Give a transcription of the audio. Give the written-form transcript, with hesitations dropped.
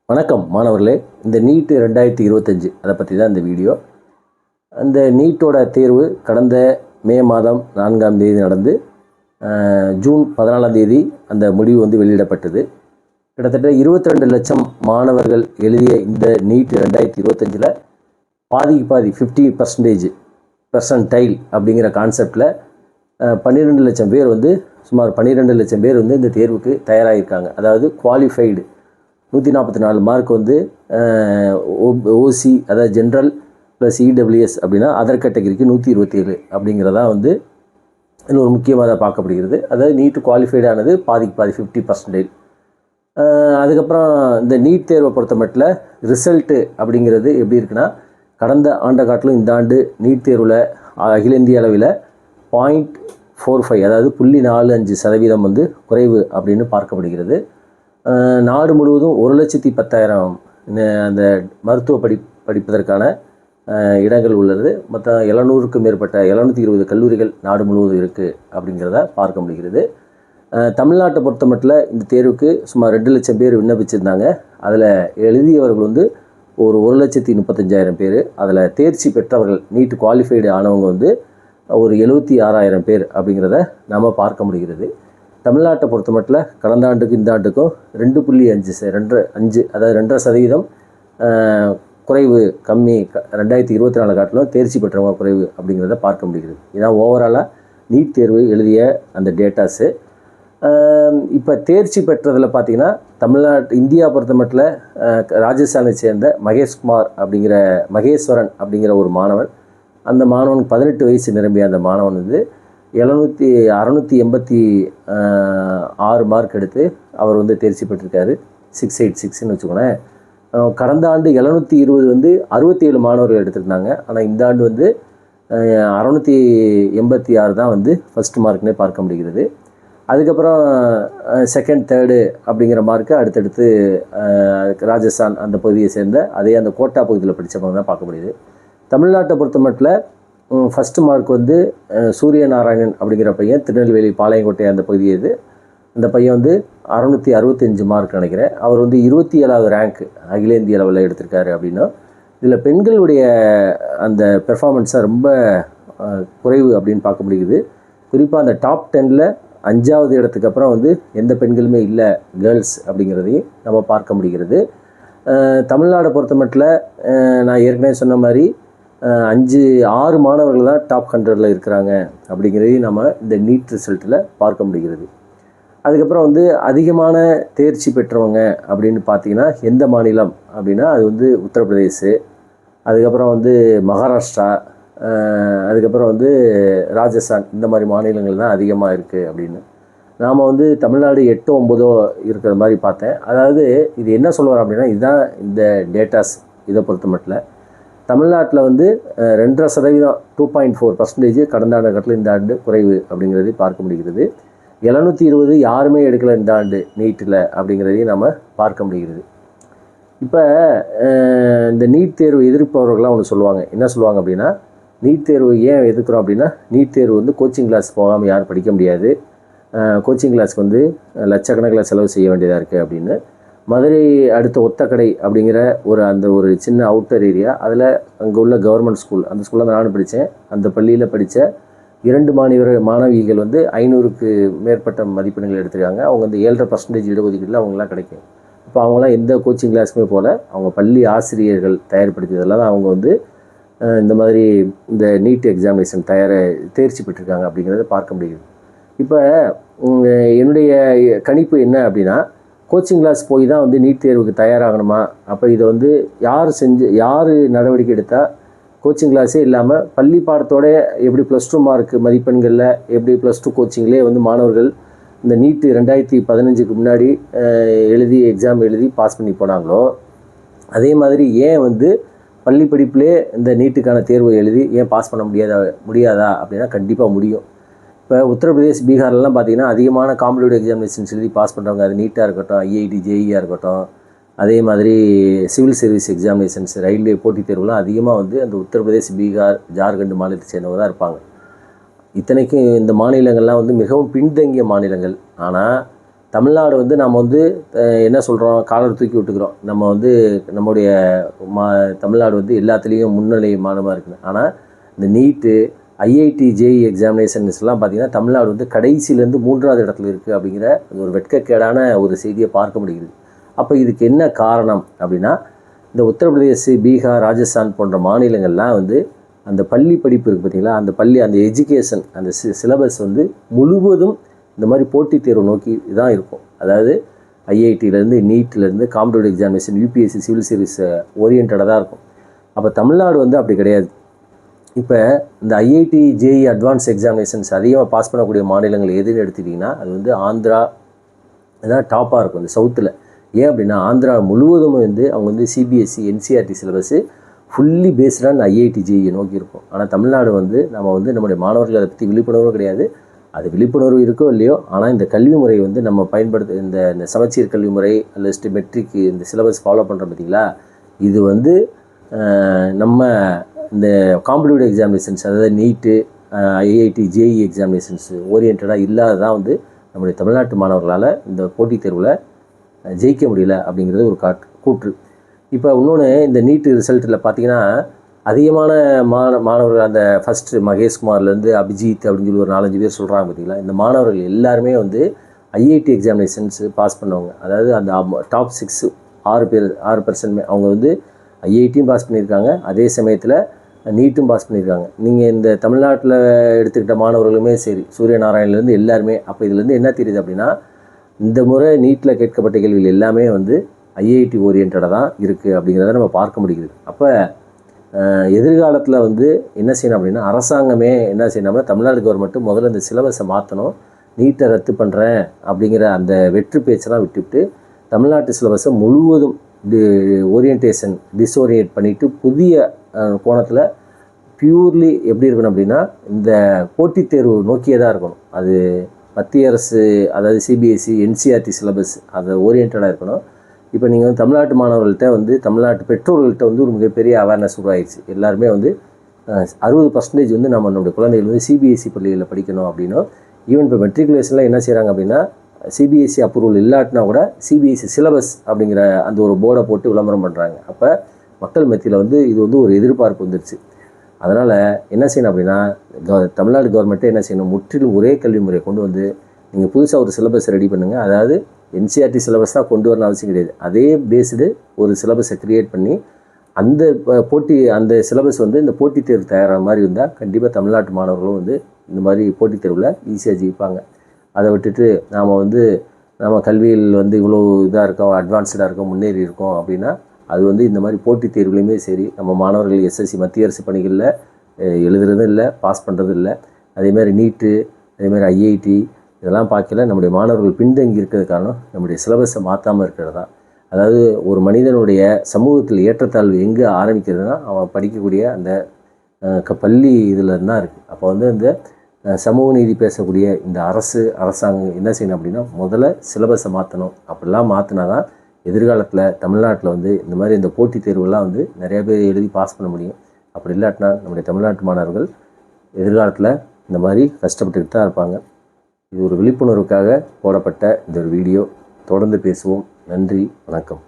வணக்கம் மாணவர்களே. இந்த நீட் 2025 அதை பற்றி தான் இந்த வீடியோ. அந்த நீட்டோட தேர்வு கடந்த மே மாதம் 4ஆம் தேதி நடந்து ஜூன் 14ஆம் தேதி அந்த முடிவு வெளியிடப்பட்டது. கிட்டத்தட்ட 22 லட்சம் மாணவர்கள் எழுதிய இந்த நீட் 2025 பாதிக்கு பாதி 50% பெர்சன்டைல் அப்படிங்கிற கான்செப்டில் 12 லட்சம் பேர் சுமார் 12 லட்சம் பேர் இந்த தேர்வுக்கு தயாராகியிருக்காங்க. அதாவது குவாலிஃபைடு 144 மார்க் ஓசி, அதாவது ஜென்ரல் ப்ளஸ் இடபிள்யூஎஸ் அப்படின்னா அதர் கேட்டகரிக்கு 127 அப்படிங்கிறதா இதில் ஒரு முக்கியமாக பார்க்கப்படுகிறது. அதாவது நீட் குவாலிஃபைடு ஆனது பாதிக்கு பாதி 50%. அதுக்கப்புறம் இந்த நீட் தேர்வை பொறுத்த மட்டும் ரிசல்ட்டு அப்படிங்கிறது எப்படி இருக்குன்னா, கடந்த ஆண்டை காட்டிலும் இந்த ஆண்டு நீட் தேர்வில் அகில இந்திய அளவில் 0.45 அதாவது 0.45% குறைவு அப்படின்னு பார்க்கப்படுகிறது. நாடு முழுவதும் 1,10,000 அந்த மருத்துவ படிப்பதற்கான இடங்கள் உள்ளது. மொத்தம் 700க்கும் மேற்பட்ட 720 கல்லூரிகள் நாடு முழுவதும் இருக்குது அப்படிங்கிறத பார்க்க முடிகிறது. தமிழ்நாட்டை பொறுத்த மட்டும் இந்த தேர்வுக்கு சுமார் 2 லட்சம் பேர் விண்ணப்பிச்சிருந்தாங்க. அதில் எழுதியவர்கள் ஒரு 1,35,000 பேர். அதில் தேர்ச்சி பெற்றவர்கள் நீட் குவாலிஃபைடு ஆனவங்க ஒரு 76,000 பேர் அப்படிங்கிறத நம்ம பார்க்க முடிகிறது. தமிழ்நாட்டை பொறுத்த மட்டும் கடந்த ஆண்டுக்கு இந்த ஆண்டுக்கும் 2.5 அதாவது 2.5% குறைவு கம்மி. 2024 காட்டிலும் தேர்ச்சி பெற்றவங்க குறைவு அப்படிங்கிறத பார்க்க முடிகிறது. இதான் ஓவராலாக நீட் தேர்வு எழுதிய அந்த டேட்டாஸு. இப்போ தேர்ச்சி பெற்றதில் பார்த்திங்கன்னா இந்தியா பொறுத்த மட்டும் ராஜஸ்தானை சேர்ந்த மகேஸ்வரன் அப்படிங்கிற ஒரு மாணவன். அந்த மாணவனுக்கு 18 வயசு நிரம்பிய அந்த மாணவன் 686 மார்க் எடுத்து அவர் தேர்ச்சி பெற்றிருக்காரு. 686ன்னு வச்சுக்கோங்களேன். கடந்த ஆண்டு 720 67 மாணவர்கள் எடுத்திருந்தாங்க. ஆனால் இந்த ஆண்டு 686 தான் ஃபஸ்ட் மார்க்னே பார்க்க முடிகிறது. அதுக்கப்புறம் செகண்ட் தேர்டு அப்படிங்கிற மார்க்கு அடுத்தடுத்து ராஜஸ்தான் அந்த பகுதியை சேர்ந்த அந்த கோட்டா பகுதியில் படித்தவங்க தான் பார்க்க முடியுது. தமிழ்நாட்டை பொறுத்த மட்டும் ஃபஸ்ட்டு மார்க் சூரியநாராயணன் அப்படிங்கிற பையன், திருநெல்வேலி பாளையங்கோட்டை அந்த பகுதி. அந்த பையன் 665 மார்க் நினைக்கிறேன். அவர் 27வது ரேங்க் அகில இந்திய அளவில் எடுத்திருக்காரு. அப்படின்னா இதில் பெண்களுடைய அந்த பெர்ஃபார்மன்ஸை ரொம்ப குறைவு அப்படின்னு பார்க்க முடியுது. குறிப்பாக அந்த டாப் 10ல் 5வது இடத்துக்கு அப்புறம் எந்த பெண்களுமே இல்லை, கேர்ள்ஸ் அப்படிங்கிறதையும் நம்ம பார்க்க முடிகிறது. தமிழ்நாடை பொறுத்த மட்டும் நான் ஏற்கனவே சொன்ன மாதிரி 6 மாணவர்கள் தான் டாப் 100ல் இருக்கிறாங்க அப்படிங்கிறதையும் நம்ம இந்த நீட் ரிசல்ட்டில் பார்க்க முடிகிறது. அதுக்கப்புறம் அதிகமான தேர்ச்சி பெற்றவங்க அப்படின்னு பார்த்திங்கன்னா எந்த மாநிலம் அப்படின்னா அது உத்தரப்பிரதேஷ், அதுக்கப்புறம் மகாராஷ்டிரா, அதுக்கப்புறம் ராஜஸ்தான், இந்த மாதிரி மாநிலங்கள் தான் அதிகமாக இருக்குது அப்படின்னு. நாம் தமிழ்நாடு 8 9 இருக்கிற மாதிரி பார்த்தேன். அதாவது இது என்ன சொல்லுவார் அப்படின்னா, இதுதான் இந்த டேட்டாஸ். இதை பொறுத்த மட்டும் தமிழ்நாட்டில் 2.5% 2.4% கடந்த ஆண்டு காட்டில் இந்த ஆண்டு குறைவு அப்படிங்கிறது பார்க்க முடிகிறது. 720 யாருமே எடுக்கலை இந்த ஆண்டு நீட்டில் அப்படிங்கிறதையும் நம்ம பார்க்க முடிகிறது. இப்போ இந்த நீட் தேர்வு எதிர்ப்பவர்கள்லாம் சொல்லுவாங்க. என்ன சொல்லுவாங்க அப்படின்னா, நீட் தேர்வு ஏன் எதிர்க்கிறோம் அப்படின்னா, நீட் தேர்வு கோச்சிங் கிளாஸ் போகாமல் யாரும் படிக்க முடியாது, கோச்சிங் கிளாஸ்க்கு லட்சக்கணக்கில் செலவு செய்ய வேண்டியதாக இருக்குது அப்படின்னு. மதுரை அடுத்த ஒத்தக்கடை அப்படிங்கிற ஒரு சின்ன அவுட்டர் ஏரியா, அதில் அங்கே உள்ள கவர்மெண்ட் ஸ்கூல், அந்த ஸ்கூலில் நானும் படித்தேன். அந்த பள்ளியில் படித்த 2 மாணவிகள் 500க்கு மேற்பட்ட மதிப்பெண்கள் எடுத்திருக்காங்க. அவங்க 7.5% இடஒதுக்கீட்டில் அவங்களாம் கிடைக்கும். இப்போ அவங்களாம் எந்த கோச்சிங் கிளாஸுமே போல் அவங்க பள்ளி ஆசிரியர்கள் தயார்படுத்தியதெல்லாம் தான் அவங்க இந்த மாதிரி இந்த நீட் எக்ஸாமினேஷன் தேர்ச்சி பெற்றிருக்காங்க அப்படிங்கிறத பார்க்க முடியுது. இப்போ என்னுடைய கணிப்பு என்ன அப்படின்னா, கோச்சிங் கிளாஸ் போய் தான் நீட் தேர்வுக்கு தயாராகணுமா? அப்போ இதை யார் நடவடிக்கை எடுத்தால் கோச்சிங் கிளாஸே இல்லாமல் பள்ளி பாடத்தோட எப்படி +2 மார்க் மதிப்பெண்களில் எப்படி +2 கோச்சிங்லேயே மாணவர்கள் இந்த நீட்டு 2015க்கு முன்னாடி எக்ஸாம் எழுதி பாஸ் பண்ணி போனாங்களோ, அதே மாதிரி ஏன் பள்ளி படிப்பிலே இந்த நீட்டுக்கான தேர்வை எழுதி ஏன் பாஸ் பண்ண முடியாதா அப்படின்னா கண்டிப்பாக முடியும். இப்போ உத்தரப்பிரதேஷ், பீகார்லாம் பார்த்திங்கன்னா அதிகமான காம்படிட்டிவ் எக்ஸாமினேஷன்ஸ் எழுதி பாஸ் பண்ணுறவங்க, அது நீட்டாக இருக்கட்டும், ஐஐடி ஜேஇஆர் இருக்கட்டும், அதே மாதிரி சிவில் சர்வீஸ் எக்ஸாமினேஷன்ஸ், ரயில்வே போட்டித் தேர்வுலாம் அதிகமாக அந்த உத்தரப்பிரதேஷ், பீகார், ஜார்க்கண்ட் மாநிலத்தை சேர்ந்தவங்க தான் இருப்பாங்க. இத்தனைக்கும் இந்த மாநிலங்கள்லாம் மிகவும் பின்தங்கிய மாநிலங்கள். ஆனால் தமிழ்நாடு வந்து நம்ம வந்து என்ன சொல்கிறோம், காலர் தூக்கி விட்டுக்கிறோம். நம்ம வந்து நம்முடைய தமிழ்நாடு வந்து எல்லாத்துலேயும் முன்னிலை மாநிலமாக இருக்குது. ஆனால் இந்த நீட்டு, ஐஐடி, ஜேஇ எக்ஸாமினேஷன்ஸ்லாம் பார்த்திங்கன்னா தமிழ்நாடு வந்து கடைசியிலேருந்து 3வது இடத்துல இருக்குது அப்படிங்கிற ஒரு வெட்கக்கேடான ஒரு செய்தியை பார்க்க முடியுது. அப்போ இதுக்கு என்ன காரணம் அப்படின்னா, இந்த உத்தரப்பிரதேஷ், பீகார், ராஜஸ்தான் போன்ற மாநிலங்கள்லாம் வந்து அந்த பள்ளி படிப்பு இருக்குது பார்த்திங்களா, அந்த பள்ளி அந்த எஜுகேஷன் அந்த சிலபஸ் வந்து முழுவதும் இந்த மாதிரி போட்டித் தேர்வு நோக்கி தான் இருக்கும். அதாவது ஐஐடியிலேருந்து, நீட்லேருந்து, காம்படிட்டிவ் எக்ஸாமினேஷன், யூபிஎஸ்சி, சிவில் சர்வீஸ் ஓரியன்டாக தான் இருக்கும். அப்போ தமிழ்நாடு வந்து அப்படி கிடையாது. இப்போ இந்த ஐஐடி, ஜேஇ அட்வான்ஸ் எக்ஸாமினேஷன்ஸ் அதிகமாக பாஸ் பண்ணக்கூடிய மாநிலங்கள் எதுன்னு எடுத்துக்கிட்டிங்கன்னா அது வந்து ஆந்திரா தான் டாப்பாக இருக்கும் இந்த சவுத்தில். ஏன் அப்படின்னா ஆந்திரா முழுவதும் வந்து அவங்க வந்து சிபிஎஸ்சி, என்சிஆர்டி சிலபஸ்ஸு ஃபுல்லி பேஸ்டாக இந்த ஐஐடி, ஜேஇயை நோக்கி இருக்கும். ஆனால் தமிழ்நாடு வந்து நம்ம வந்து நம்முடைய மாணவர்கள் அதை பற்றி விழிப்புணர்வும் கிடையாது. அது விழிப்புணர்வு இருக்கோ இல்லையோ, ஆனால் இந்த கல்வி முறை வந்து நம்ம பயன்படுத்த இந்த சமச்சீர் கல்வி முறை அல்லது மெட்ரிக் இந்த சிலபஸ் ஃபாலோ பண்ணுறோம் பார்த்திங்களா, இது வந்து நம்ம இந்த காம்படிட்டிவ் எக்ஸாமினேஷன்ஸ் அதாவது நீட்டு, ஐஐடி, ஜேஇ எக்ஸாமினேஷன்ஸ் ஓரியன்டாக இல்லாததான் வந்து நம்முடைய தமிழ்நாட்டு மாணவர்களால் இந்த போட்டித் தேர்வில் ஜெயிக்க முடியல அப்படிங்கிறது ஒரு கூற்று. இப்போ இன்னொன்று, இந்த நீட்டு ரிசல்ட்டில் பார்த்திங்கன்னா அதிகமான மாணவர்கள் அந்த ஃபஸ்ட்டு மகேஷ்குமார்லேருந்து அபிஜித் அப்படின்னு சொல்லி ஒரு 4-5 பேர் சொல்கிறாங்க பார்த்திங்களா, இந்த மாணவர்கள் எல்லாருமே வந்து ஐஐடி எக்ஸாமினேஷன்ஸ் பாஸ் பண்ணவங்க. அதாவது அந்த டாப் 6% அவங்க வந்து ஐஐடியும் பாஸ் பண்ணியிருக்காங்க, அதே சமயத்தில் நீட்டும் பாஸ் பண்ணியிருக்காங்க. நீங்கள் இந்த தமிழ்நாட்டில் எடுத்துக்கிட்ட மாணவர்களுமே சரி, சூரியநாராயணிலேருந்து எல்லாருமே. அப்போ இதுலேருந்து என்ன தெரியுது அப்படின்னா, இந்த முறை நீட்டில் கேட்கப்பட்ட கேள்விகள் எல்லாமே வந்து ஐஐடி ஓரியன்டாக தான் இருக்குது அப்படிங்கிறத நம்ம பார்க்க முடியுது. அப்போ எதிர்காலத்தில் வந்து என்ன செய்யணும் அப்படின்னா, அரசாங்கமே என்ன செய்யணும்னா, தமிழ்நாடு கவர்மெண்ட்டு முதல்ல இந்த சிலபஸை மாற்றணும். நீட்டை ரத்து பண்ணுறேன் அப்படிங்கிற அந்த வெற்று பேச்செல்லாம் விட்டுவிட்டு தமிழ்நாட்டு சிலபஸை முழுவதும் டிஸ்ஓரியன்ட் பண்ணிவிட்டு புதிய கோணத்தில் பியூர்லி எப்படி இருக்கணும் அப்படின்னா, இந்த போட்டித் தேர்வு நோக்கியதாக இருக்கணும். அது மத்திய அரசு அதாவது சிபிஎஸ்சி, என்சிஆர்டி சிலபஸ் அதை ஓரியன்டாக இருக்கணும். இப்போ நீங்கள் வந்து தமிழ்நாட்டு மாணவர்கள்ட்ட வந்து தமிழ்நாட்டு பெற்றோர்கள்ட்ட வந்து ஒரு மிகப்பெரிய அவேர்னஸ் உருவாயிடுச்சு. எல்லாருமே வந்து 60% வந்து நம்மளுடைய குழந்தைகள் வந்து சிபிஎஸ்சி பள்ளிகளில் படிக்கணும் அப்படின்னும், ஈவன் இப்போ மெட்ரிகுலேஷனில் என்ன செய்கிறாங்க அப்படின்னா, சிபிஎஸ்சி அப்ரூவல் இல்லாட்டினா கூட சிபிஎஸ்சி சிலபஸ் அப்படிங்கிற அந்த ஒரு போர்டை போட்டு விளம்பரம் பண்ணுறாங்க. அப்போ மக்கள் மத்தியில் வந்து இது வந்து ஒரு எதிர்பார்ப்பு வந்துருச்சு. அதனால் என்ன செய்யணும் அப்படின்னா, தமிழ்நாடு கவர்மெண்ட்டே என்ன செய்யணும், முற்றிலும் ஒரே கல்வி முறையை கொண்டு வந்து நீங்கள் புதுசாக ஒரு சிலபஸ் ரெடி பண்ணுங்கள். அதாவது என்சிஆர்டி சிலபஸ் தான் கொண்டு வரணும் அவசியம் கிடையாது. அதே பேஸ்டு ஒரு சிலபஸை க்ரியேட் பண்ணி அந்த அந்த சிலபஸ் வந்து இந்த போட்டித் தேர்வு தயாராக மாதிரி இருந்தால் கண்டிப்பாக தமிழ்நாட்டு மாணவர்களும் வந்து இந்த மாதிரி போட்டித் தேர்வில் ஈஸியாக ஜெயிப்பாங்க. அதை விட்டுட்டு நம்ம கல்வியில் வந்து இவ்வளோ இதாக இருக்கோம், அட்வான்ஸ்டாக இருக்கோம், முன்னேறி இருக்கோம் அப்படின்னா அது வந்து இந்த மாதிரி போட்டித் தேர்வுலையுமே சரி நம்ம மாணவர்கள் எஸ்எஸ்சி மத்திய அரசு பணிகளில் எழுதுறதும் இல்லை, பாஸ் பண்ணுறதும் இல்லை. அதேமாதிரி நீட்டு, அதேமாதிரி ஐஐடி இதெல்லாம் பார்க்கல நம்முடைய மாணவர்கள் பின்தங்கி இருக்கிறது காரணம் நம்முடைய சிலபஸை மாற்றாமல் இருக்கிறது தான். அதாவது ஒரு மனிதனுடைய சமூகத்தில் ஏற்றத்தாழ்வு எங்கே ஆரம்பிக்கிறதுனா அவன் படிக்கக்கூடிய அந்த பள்ளி இதில் தான் இருக்குது. அப்போ வந்து இந்த சமூக நீதி பேசக்கூடிய இந்த அரசாங்கம் என்ன செய்யணும் அப்படின்னா, முதல்ல சிலபஸை மாற்றணும். அப்படிலாம் மாற்றினா தான் எதிர்காலத்தில் தமிழ்நாட்டில் வந்து இந்த மாதிரி இந்த போட்டித் தேர்வுலாம் வந்து நிறைய பேர் எழுதி பாஸ் பண்ண முடியும். அப்படி இல்லாட்டினா நம்முடைய தமிழ்நாட்டு மாணவர்கள் எதிர்காலத்தில் இந்த மாதிரி கஷ்டப்பட்டுக்கிட்டு தான் இருப்பாங்க. இது ஒரு விழிப்புணர்வுக்காக போடப்பட்ட இந்த ஒரு வீடியோ. தொடர்ந்து பேசுவோம். நன்றி, வணக்கம்.